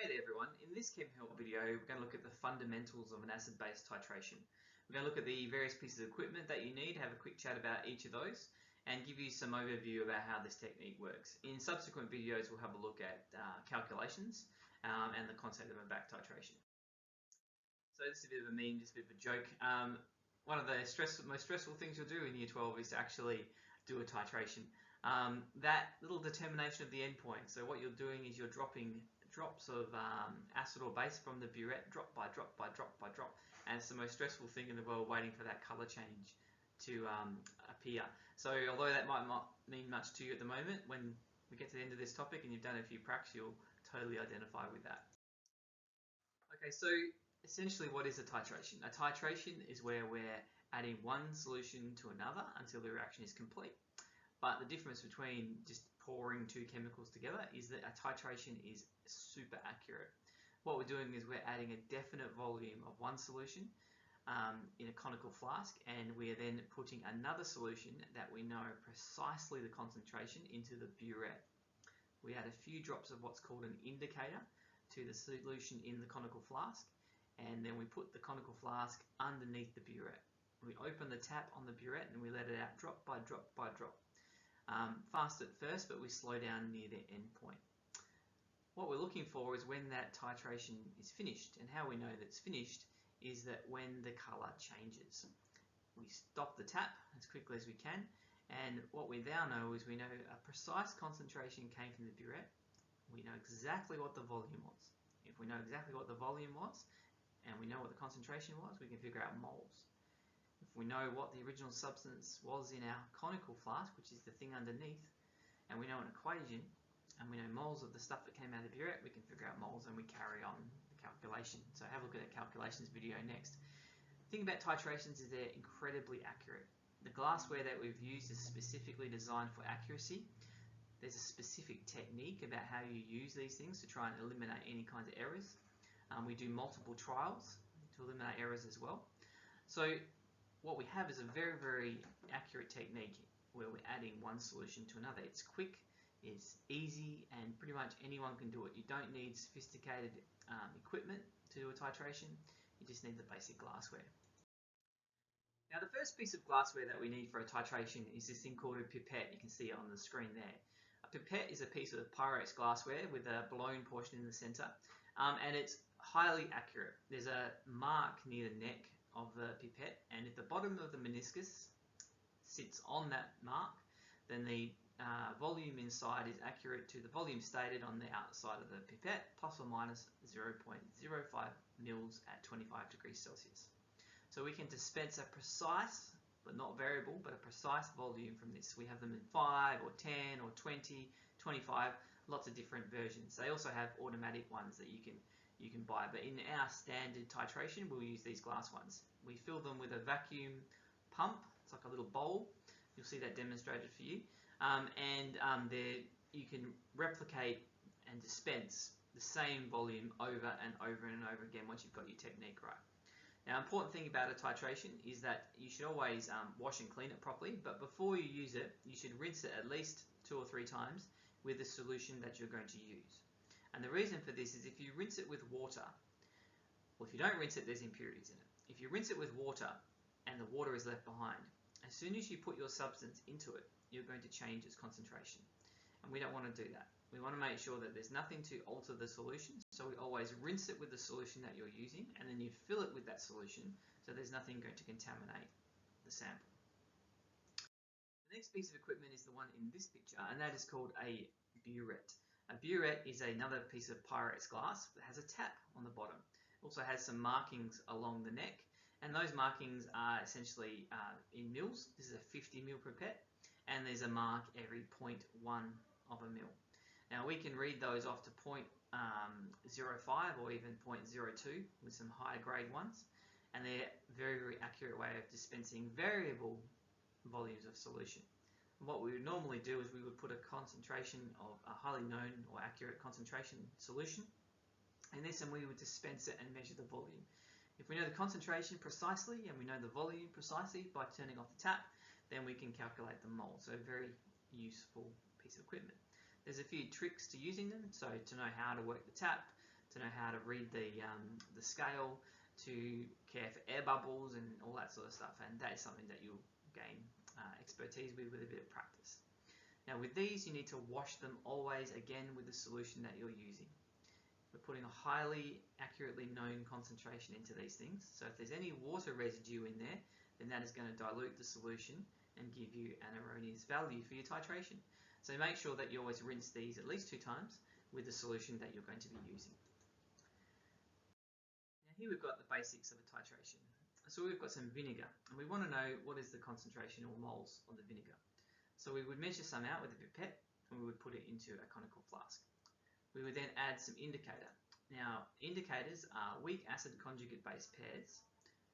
Hey there everyone, in this Chem Help video we're going to look at the fundamentals of an acid-base titration. We're going to look at the various pieces of equipment that you need, have a quick chat about each of those and give you some overview about how this technique works. In subsequent videos we'll have a look at calculations and the concept of a back titration. So this is a bit of a meme, just a bit of a joke. One of the most stressful things you'll do in year 12 is to actually do a titration. That little determination of the endpoint, so what you're doing is you're dropping drops of acid or base from the Buret, drop by drop by drop by drop, and it's the most stressful thing in the world, waiting for that color change to appear. So although that might not mean much to you at the moment, when we get to the end of this topic and you've done a few pracs, you'll totally identify with that. Okay, so essentially what is a titration? A titration is where we're adding one solution to another until the reaction is complete. But the difference between just pouring two chemicals together is that a titration is super accurate. What we're doing is we're adding a definite volume of one solution in a conical flask, and we are then putting another solution that we know precisely the concentration into the Buret. We add a few drops of what's called an indicator to the solution in the conical flask, and then we put the conical flask underneath the Buret. We open the tap on the Buret and we let it out drop by drop by drop. Fast at first, but we slow down near the end point. What we're looking for is when that titration is finished, and how we know that it's finished is that when the color changes. We stop the tap as quickly as we can, and what we now know is we know a precise concentration came from the Buret. We know exactly what the volume was. If we know exactly what the volume was, and we know what the concentration was, we can figure out moles. If we know what the original substance was in our conical flask, which is the thing underneath, and we know an equation, and we know moles of the stuff that came out of the Buret, we can figure out moles and we carry on the calculation. So have a look at that calculations video next. The thing about titrations is they're incredibly accurate. The glassware that we've used is specifically designed for accuracy. There's a specific technique about how you use these things to try and eliminate any kinds of errors. We do multiple trials to eliminate errors as well. So what we have is a very, very accurate technique where we're adding one solution to another. It's quick, it's easy, and pretty much anyone can do it. You don't need sophisticated equipment to do a titration, you just need the basic glassware. Now the first piece of glassware that we need for a titration is this thing called a pipette. You can see it on the screen there. A pipette is a piece of Pyrex glassware with a blown portion in the center, and it's highly accurate. There's a mark near the neck of the pipette, and if the bottom of the meniscus sits on that mark, then the volume inside is accurate to the volume stated on the outside of the pipette, plus or minus 0.05 mils at 25 degrees Celsius. So we can dispense a precise, but not variable, but a precise volume from this. We have them in 5 or 10 or 20, 25, lots of different versions. They also have automatic ones that you can buy, but in our standard titration we'll use these glass ones. We fill them with a vacuum pump. It's like a little bowl. You'll see that demonstrated for you, there you can replicate and dispense the same volume over and over and over again once you've got your technique right. Now, important thing about a titration is that you should always wash and clean it properly, but before you use it you should rinse it at least 2 or 3 times with the solution that you're going to use. And the reason for this is if you rinse it with water, well, if you don't rinse it, there's impurities in it. If you rinse it with water and the water is left behind, as soon as you put your substance into it, you're going to change its concentration. And we don't want to do that. We want to make sure that there's nothing to alter the solution, so we always rinse it with the solution that you're using, and then you fill it with that solution, so there's nothing going to contaminate the sample. The next piece of equipment is the one in this picture, and that is called a Buret. A Buret is another piece of Pyrex glass that has a tap on the bottom. It also has some markings along the neck, and those markings are essentially in mils. This is a 50 mil pipette, and there's a mark every 0.1 of a mil. Now we can read those off to 0.05 or even 0.02 with some higher grade ones, and they're a very, very accurate way of dispensing variable volumes of solution. What we would normally do is we would put a concentration of a highly known or accurate concentration solution in this, and we would dispense it and measure the volume. If we know the concentration precisely and we know the volume precisely by turning off the tap, then we can calculate the mole. So very useful piece of equipment. There's a few tricks to using them. So to know how to work the tap, to know how to read the scale, to care for air bubbles and all that sort of stuff, and that is something that you'll gain expertise with a bit of practice. Now with these, you need to wash them always again with the solution that you're using. We're putting a highly accurately known concentration into these things, so if there's any water residue in there, then that is going to dilute the solution and give you an erroneous value for your titration. So make sure that you always rinse these at least 2 times with the solution that you're going to be using. Now here we've got the basics of a titration. So we've got some vinegar, and we want to know what is the concentration or moles of the vinegar. So we would measure some out with a pipette, and we would put it into a conical flask. We would then add some indicator. Now, indicators are weak acid conjugate base pairs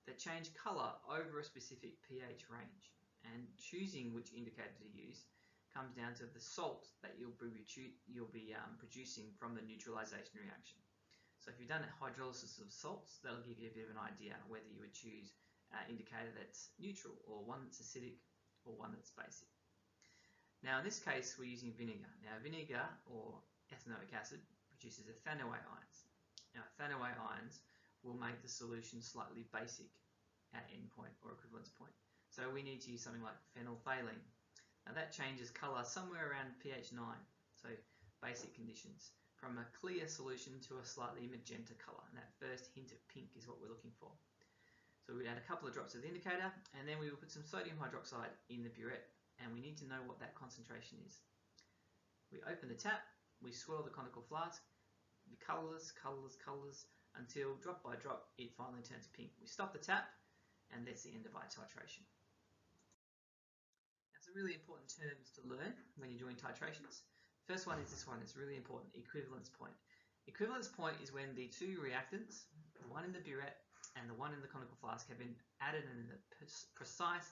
that change colour over a specific pH range. And choosing which indicator to use comes down to the salt that you'll be producing from the neutralization reaction. So if you've done a hydrolysis of salts, that'll give you a bit of an idea whether you would choose an indicator that's neutral, or one that's acidic, or one that's basic. Now in this case, we're using vinegar. Now vinegar, or ethanoic acid, produces ethanoate ions. Now ethanoate ions will make the solution slightly basic at endpoint or equivalence point. So we need to use something like phenolphthalein. Now that changes colour somewhere around pH 9, so basic conditions, from a clear solution to a slightly magenta colour, and that first hint of pink is what we're looking for. So we'd add a couple of drops of the indicator, and then we will put some sodium hydroxide in the Buret, and we need to know what that concentration is. We open the tap, we swirl the conical flask, the colours, until drop by drop it finally turns pink. We stop the tap, and that's the end of our titration. Now some really important terms to learn when you're doing titrations. First one is this one, it's really important, equivalence point. Equivalence point is when the 2 reactants, the one in the Buret and the one in the conical flask, have been added in the precise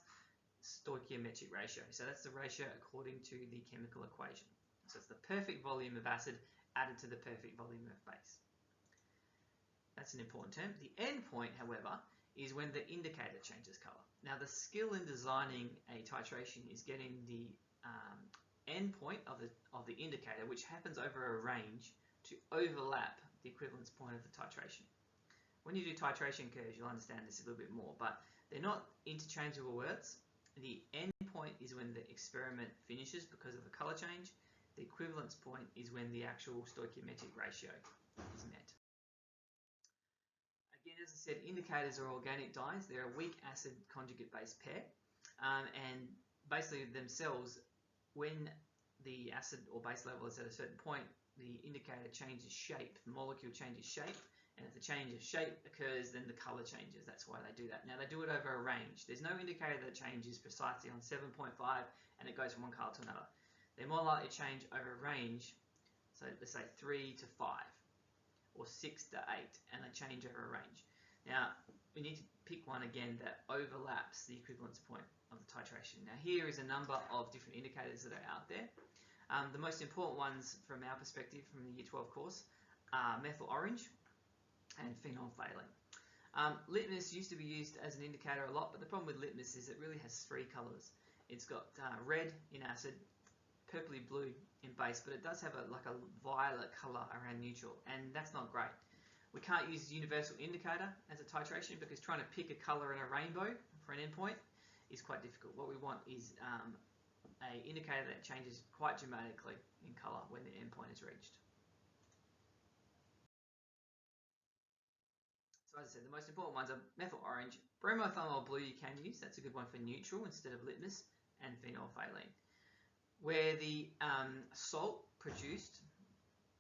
stoichiometric ratio. So that's the ratio according to the chemical equation. So it's the perfect volume of acid added to the perfect volume of base. That's an important term. The endpoint, however, is when the indicator changes colour. Now the skill in designing a titration is getting the endpoint of the indicator, which happens over a range, to overlap the equivalence point of the titration. When you do titration curves, you'll understand this a little bit more, but they're not interchangeable words. The endpoint is when the experiment finishes because of a colour change. The equivalence point is when the actual stoichiometric ratio is met. Again, as I said, indicators are organic dyes. They're a weak acid conjugate base pair, and basically themselves, when the acid or base level is at a certain point, the indicator changes shape, the molecule changes shape, and if the change of shape occurs, then the colour changes. That's why they do that. Now they do it over a range. There's no indicator that changes precisely on 7.5 and it goes from one colour to another. They're more likely to change over a range, so let's say 3 to 5 or 6 to 8, and they change over a range. Now we need to pick one again that overlaps the equivalence point of the titration. Now here is a number of different indicators that are out there. The most important ones from our perspective from the Year 12 course are methyl orange and phenolphthalein. Litmus used to be used as an indicator a lot, but the problem with litmus is it really has 3 colours. It's got red in acid, purpley blue in base, but it does have like a violet colour around neutral, and that's not great. We can't use universal indicator as a titration because trying to pick a colour in a rainbow for an endpoint is quite difficult. What we want is an indicator that changes quite dramatically in colour when the endpoint is reached. So as I said, the most important ones are methyl orange, bromothiamyl blue you can use, that's a good one for neutral instead of litmus, and phenolphthalein. Where the salt produced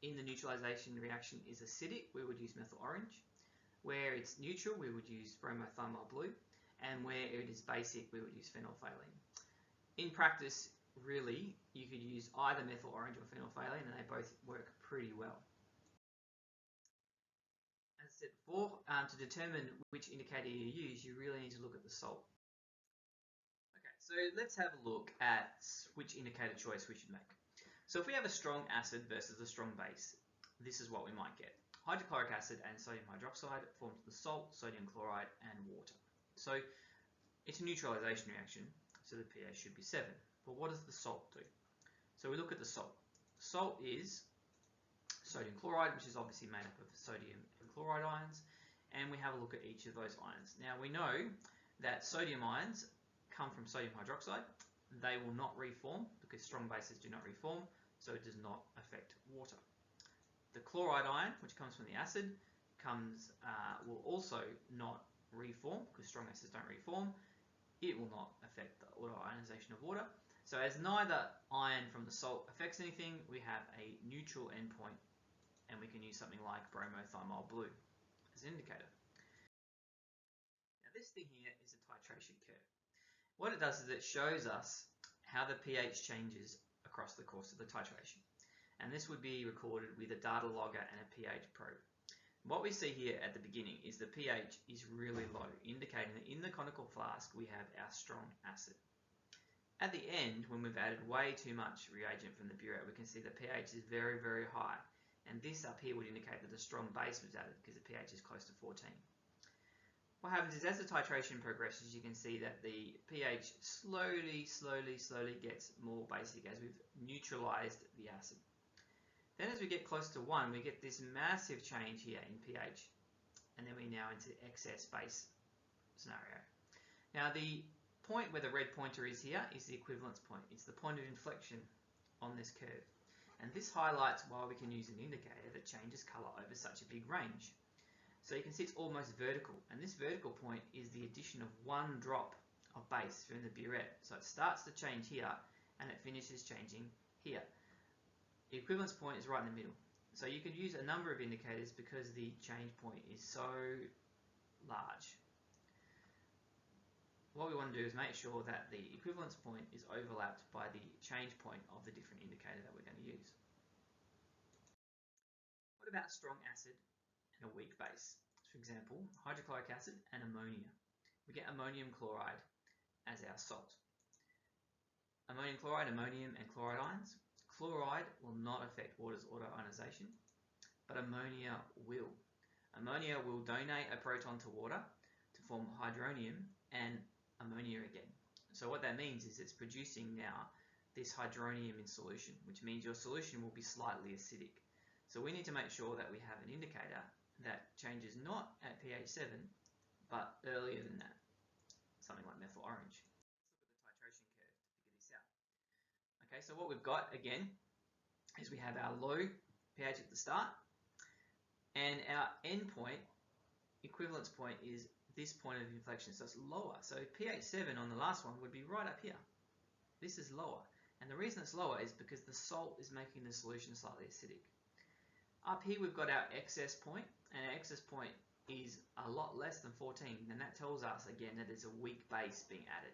in the neutralization reaction is acidic, we would use methyl orange. Where it's neutral, we would use bromothiamyl blue, and where it is basic, we would use phenolphthalein. In practice, really, you could use either methyl orange or phenolphthalein, and they both work pretty well. As I said before, to determine which indicator you use, you really need to look at the salt. Okay, so let's have a look at which indicator choice we should make. So if we have a strong acid versus a strong base, this is what we might get. Hydrochloric acid and sodium hydroxide forms the salt, sodium chloride, and water. So it's a neutralization reaction, so the pH should be 7. But what does the salt do? So we look at the salt. Salt is sodium chloride, which is obviously made up of sodium and chloride ions, and we have a look at each of those ions. Now we know that sodium ions come from sodium hydroxide. They will not reform because strong bases do not reform, so it does not affect water. The chloride ion, which comes from the acid, will also not reform because strong acids don't reform. It will not affect the auto-ionization of water. So as neither ion from the salt affects anything, we have a neutral endpoint, and we can use something like bromothymol blue as an indicator. Now this thing here is a titration curve. What it does is it shows us how the pH changes across the course of the titration. And this would be recorded with a data logger and a pH probe. What we see here at the beginning is the pH is really low, indicating that in the conical flask we have our strong acid. At the end, when we've added way too much reagent from the Buret, we can see the pH is very, very high. And this up here would indicate that a strong base was added because the pH is close to 14. What happens is as the titration progresses, you can see that the pH slowly gets more basic as we've neutralized the acid. Then as we get close to 1, we get this massive change here in pH, and then we're now into excess base scenario. Now the point where the red pointer is here is the equivalence point. It's the point of inflection on this curve. And this highlights why we can use an indicator that changes colour over such a big range. So you can see it's almost vertical, and this vertical point is the addition of 1 drop of base from the Buret. So it starts to change here, and it finishes changing here. The equivalence point is right in the middle. So you could use a number of indicators because the change point is so large. What we want to do is make sure that the equivalence point is overlapped by the change point of the different indicator that we're going to use. What about strong acid and a weak base? For example, hydrochloric acid and ammonia. We get ammonium chloride as our salt. Ammonium chloride, ammonium and chloride ions. Chloride will not affect water's auto-ionization, but ammonia will. Ammonia will donate a proton to water to form hydronium and ammonia again. So what that means is it's producing now this hydronium in solution, which means your solution will be slightly acidic. So we need to make sure that we have an indicator that changes not at pH 7, but earlier than that, something like methyl orange. Let's look at the titration curve to figure this out. Okay, so what we've got again is we have our low pH at the start, and our endpoint, equivalence point, is this point of inflection, so it's lower. So pH 7 on the last one would be right up here. This is lower, and the reason it's lower is because the salt is making the solution slightly acidic. Up here we've got our excess point, and our excess point is a lot less than 14, and that tells us again that there's a weak base being added.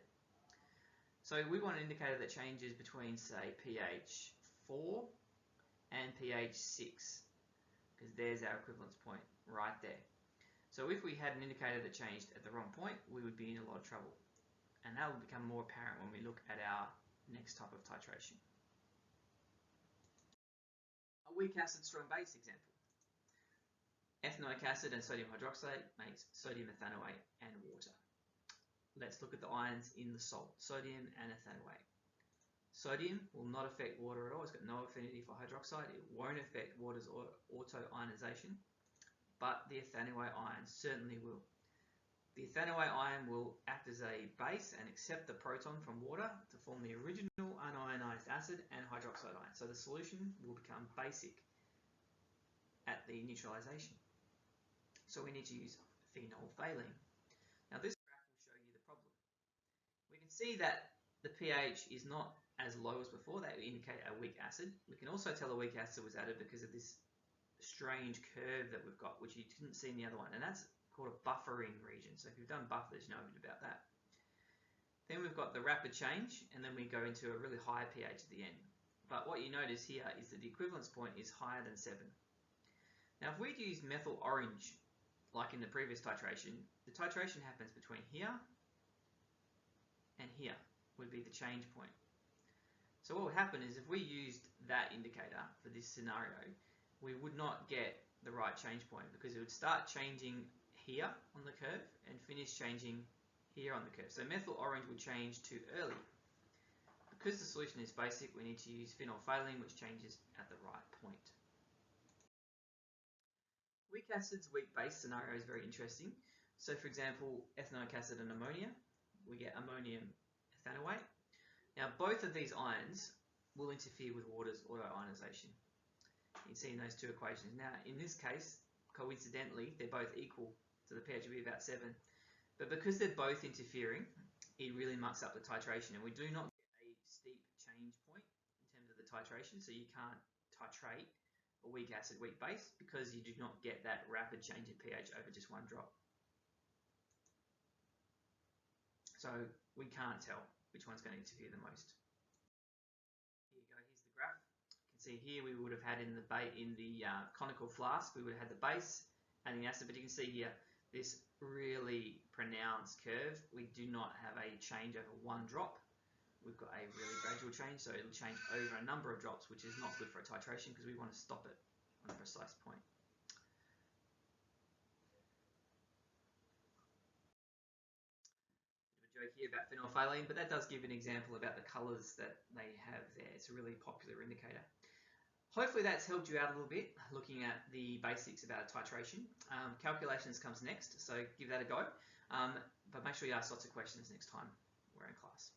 So we want an indicator that changes between, say, pH 4 and pH 6, because there's our equivalence point right there. So if we had an indicator that changed at the wrong point, we would be in a lot of trouble. And that will become more apparent when we look at our next type of titration. A weak acid strong base example. Ethanoic acid and sodium hydroxide makes sodium ethanoate and water. Let's look at the ions in the salt, sodium and ethanoate. Sodium will not affect water at all. It's got no affinity for hydroxide. It won't affect water's auto-ionization, but the ethanoate ion certainly will. The ethanoate ion will act as a base and accept the proton from water to form the original unionized acid and hydroxide ion. So the solution will become basic at the neutralization. So we need to use phenolphthalein. Now this graph will show you the problem. We can see that the pH is not as low as before. That would indicate a weak acid. We can also tell a weak acid was added because of this strange curve that we've got, which you didn't see in the other one, and that's called a buffering region. So if you've done buffers, you know a bit about that. Then we've got the rapid change, and then we go into a really high pH at the end. But what you notice here is that the equivalence point is higher than 7. Now if we'd use methyl orange, like in the previous titration, the titration happens between here and here would be the change point. So what would happen is if we used that indicator for this scenario, we would not get the right change point because it would start changing here on the curve and finish changing here on the curve. So methyl orange would change too early. Because the solution is basic, we need to use phenolphthalein, which changes at the right point. acids, weak base scenario is very interesting. So for example, ethanoic acid and ammonia, we get ammonium ethanoate. Now both of these ions will interfere with water's autoionization. You can see in those two equations. Now in this case, coincidentally, they're both equal, so the pH will be about 7. But because they're both interfering, it really mucks up the titration, and we do not get a steep change point in terms of the titration, so you can't titrate a weak acid, weak base, because you do not get that rapid change in pH over just one drop. So we can't tell which one's going to interfere the most. Here you go, here's the graph. You can see here we would have had in the conical flask, we would have had the base and the acid, but you can see here this really pronounced curve. We do not have a change over one drop. We've got a really gradual change, so it'll change over a number of drops, which is not good for a titration because we want to stop it on a precise point. Bit of a joke here about phenolphthalein, but that does give an example about the colours that they have there. It's a really popular indicator. Hopefully that's helped you out a little bit, looking at the basics about titration. Calculations comes next, so give that a go. But make sure you ask lots of questions next time we're in class.